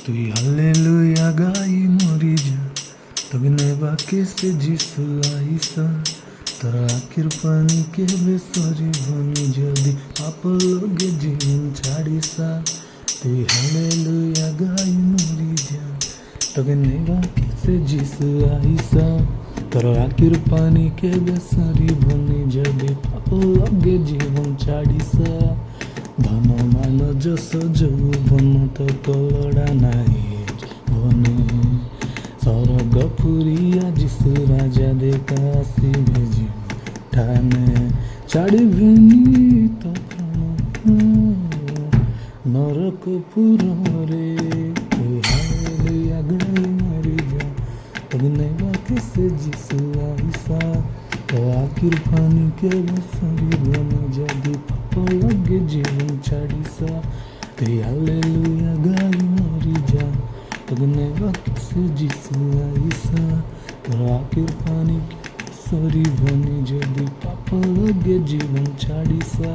তুই হালেলুয়া গাই মরি যা তবে নেবা কেসে যিশু আইসা তোর আখির পানি কেবে সরিবনি যদি পাপ লগে জীবন ছাড়িসা তুই হালেলুয়া গাই মরি যা তবে নেবা কেসে যিশু আইসা তোর আখির পানি কেবে সরিবনি যদি পাপ লগে জীবন ছাড়িসা ধন মাল যশ যৌবন তত লোড়া নাই বনে স্বর্গ পুরিয়া যিশু রাজা দেখা আসিবে ঠানে ছাড়িবিনি তো নরক পুরে তুই হালেলুয়া গাই মরি যা তবে নেবা কেসে যিশু আইসা তো আখির পানি কেবে সরিবনি যদি পাপ লগে জীবন ছাড়িসা তুই হালেলুয়া গাই মরি যা তবে নেবা কেসে যিশু আইসা তোর আখির পানি কেবে সরিবনি যদি পাপ লগে জীবন ছাড়িসা।